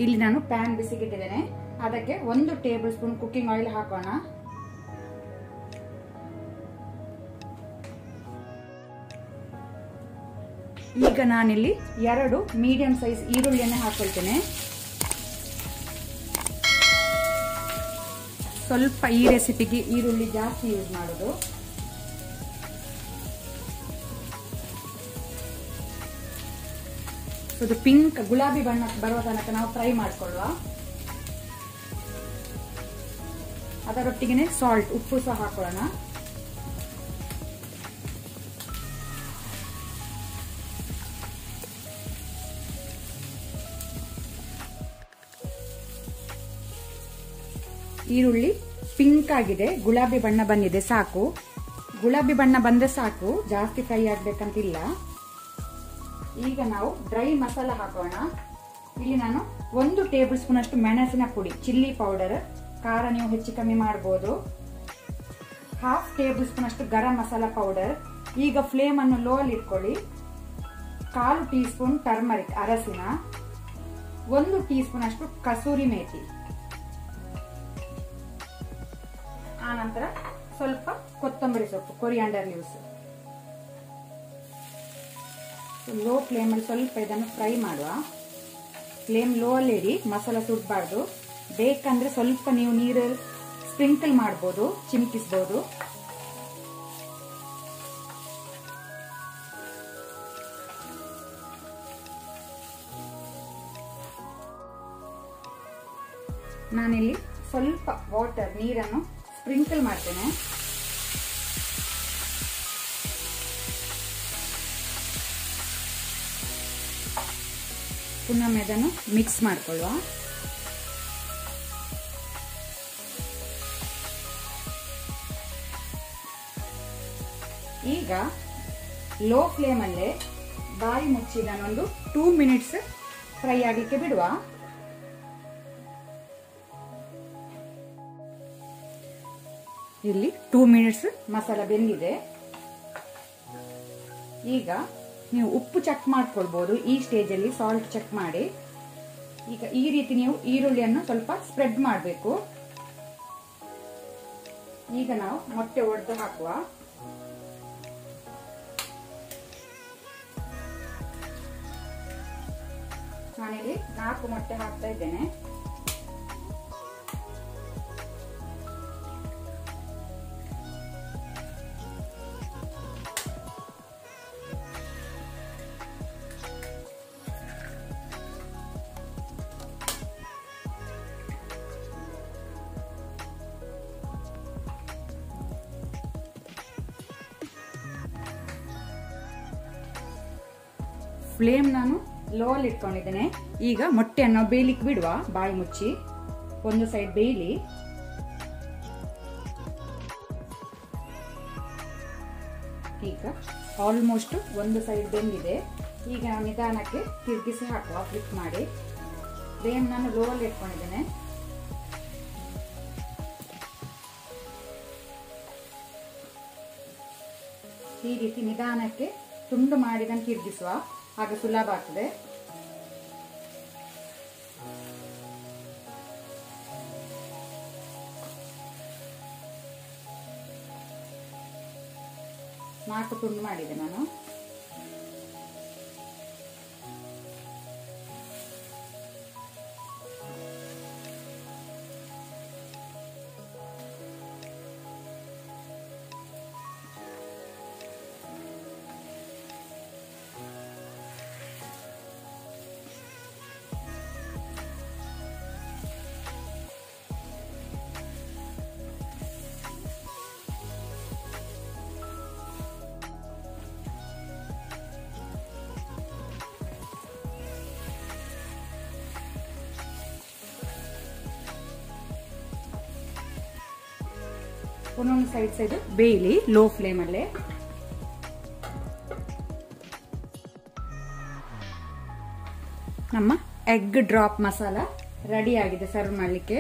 ಇಲ್ಲಿ ನಾನು ಪ್ಯಾನ್ ಬಿಸಿಗಿಟ್ಟಿದ್ದೇನೆ. ಅದಕ್ಕೆ 1 ಟೇಬಲ್ ಸ್ಪೂನ್ ಕುಕಿಂಗ್ ಆಯಿಲ್ ಹಾಕೋಣ. ಈಗ ನಾನಿಲ್ಲಿ 2 ಮೀಡಿಯಂ ಸೈಜ್ ಈರುಳ್ಳಿಯನ್ನು ಹಾಕೊಳ್ತೇನೆ. ಸ್ವಲ್ಪ ಈ ರೆಸಿಪಿಗೆ ಈರುಳ್ಳಿ ಜಾಸ್ತಿ ಯೂಸ್ ಮಾಡೋದು. ಅದು ಪಿಂಕ್ ಗುಲಾಬಿ ಬಣ್ಣ ಬರುವ ತನಕ ನಾವು ಫ್ರೈ ಮಾಡ್ಕೊಳ್ಳುವ. ಅದರೊಟ್ಟಿಗೆ ಸಾಲ್ಟ್ ಉಪ್ಪು ಸಹ ಹಾಕೊಳ್ಳೋಣ. ಈರುಳ್ಳಿ ಪಿಂಕ್ ಆಗಿದೆ, ಗುಲಾಬಿ ಬಣ್ಣ ಬಂದಿದೆ, ಸಾಕು. ಗುಲಾಬಿ ಬಣ್ಣ ಬಂದ್ರೆ ಸಾಕು, ಜಾಸ್ತಿ ಫ್ರೈ ಆಗ್ಬೇಕಂತಿಲ್ಲ. ಈಗ ನಾವು ಡ್ರೈ ಮಸಾಲ ಹಾಕೋಣ. ಇಲ್ಲಿ ನಾನು 1 ಟೇಬಲ್ ಸ್ಪೂನ್ ಅಷ್ಟು ಮೆಣಸಿನ ಪುಡಿ, ಚಿಲ್ಲಿ ಪೌಡರ್, ಖಾರ ನೀವು ಹೆಚ್ಚು ಕಮ್ಮಿ ಮಾಡಬಹುದು. 1/2 ಟೇಬಲ್ ಸ್ಪೂನ್ ಅಷ್ಟು ಗರಂ ಮಸಾಲ ಪೌಡರ್. ಈಗ ಫ್ಲೇಮ್ ಅನ್ನು ಲೋ ಅಲ್ಲಿ ಇಟ್ಕೊಳ್ಳಿ. 1/4 ಟೀ ಸ್ಪೂನ್ ಟರ್ಮರಿಕ್ ಅರಸಿನ, 1 ಟೀ ಸ್ಪೂನ್ ಅಷ್ಟು ಕಸೂರಿ ಮೇಥಿ, ಆನಂತರ ಸ್ವಲ್ಪ ಕೊತ್ತಂಬರಿ ಸೊಪ್ಪು, ಕೊರಿಯಾಂಡರ್ ಲೀವ್ಸ್. ಲೋ ಫ್ಲೇಮ್ ಅಲ್ಲಿ ಸ್ವಲ್ಪ ಇದನ್ನು ಫ್ರೈ ಮಾಡುವ. ಫ್ಲೇಮ್ ಲೋ ಅಲ್ಲಿ ಇಡಿ, ಮಸಾಲ ಸುಡಬಾರ್ದು. ಬೇಕಂದ್ರೆ ಸ್ವಲ್ಪ ನೀವು ನೀರು ಸ್ಪ್ರಿಂಕಲ್ ಮಾಡಬಹುದು, ಚಿಮುಕಿಸಬಹುದು. ನಾನಿಲ್ಲಿ ಸ್ವಲ್ಪ ವಾಟರ್ ನೀರನ್ನು ಸ್ಪ್ರಿಂಕಲ್ ಮಾಡ್ತೇನೆ. ಪುನಃ ಇದನ್ನು ಮಿಕ್ಸ್ ಮಾಡ್ಕೊಳ್ಳುವ. ಈಗ ಲೋ ಫ್ಲೇಮ್ ಅಲ್ಲೇ ಬಾಯಿ ಮುಚ್ಚಿ ನಾನೊಂದು 2 ಮಿನಿಟ್ಸ್ ಫ್ರೈ ಆಗಲಿಕ್ಕೆ ಬಿಡುವ. ಇಲ್ಲಿ 2 ಮಿನಿಟ್ಸ್ ಮಸಾಲ ಬೆಂದಿದೆ. ಈಗ ನೀವು ಉಪ್ಪು ಚೆಕ್ ಮಾಡ್ಕೊಳ್ಬಹುದು. ಈ ಸ್ಟೇಜ್ ಅಲ್ಲಿ ಸಾಲ್ಟ್ ಚೆಕ್ ಮಾಡಿ. ಈಗ ಈ ರೀತಿ ನೀವು ಈರುಳ್ಳಿಯನ್ನು ಸ್ವಲ್ಪ ಸ್ಪ್ರೆಡ್ ಮಾಡಬೇಕು. ಈಗ ನಾವು ಮೊಟ್ಟೆ ಒಡೆದು ಹಾಕುವ. ನಾನಿಲ್ಲಿ 4 ಮೊಟ್ಟೆ ಹಾಕ್ತಾ ಇದ್ದೇನೆ. ಫ್ಲೇಮ್ ನಾನು ಲೋ ಅಲ್ಲಿ ಇಟ್ಕೊಂಡಿದ್ದೇನೆ. ಈಗ ಮೊಟ್ಟೆಯನ್ನು ಬೇಯಲಿಕ್ಕೆ ಬಿಡುವ. ಬಾಯಿ ಮುಚ್ಚಿ ಒಂದು ಸೈಡ್ ಬೇಯಲಿ. ಈಗ ಆಲ್ಮೋಸ್ಟ್ ಒಂದು ಸೈಡ್ ಬೆಂದಿದೆ. ಈಗ ನಾವು ನಿಧಾನಕ್ಕೆ ತಿರುಗಿಸಿ ಹಾಕುವ, ಫ್ಲಿಪ್ ಮಾಡಿ. ಫ್ಲೇಮ್ ನಾನು ಲೋ ಅಲ್ಲಿ ಇಟ್ಕೊಂಡಿದ್ದೇನೆ. ಈ ರೀತಿ ನಿಧಾನಕ್ಕೆ ತುಂಡು ಮಾಡಿದಂತೆ ತಿರುಗಿಸುವ, ಆಗ ಸುಲಭ ಆಗ್ತದೆ. ನಾಲ್ಕು ತುಂಡು ಮಾಡಿದೆ ನಾನು. ಒಂದೊಂದು ಸೈಡ್ ಬೇಯಲಿ ಲೋ ಫ್ಲೇಮ್ ಅಲ್ಲೇ. ನಮ್ಮ ಎಗ್ ಡ್ರಾಪ್ ಮಸಾಲ ರೆಡಿ ಆಗಿದೆ ಸರ್ವ್ ಮಾಡಲಿಕ್ಕೆ.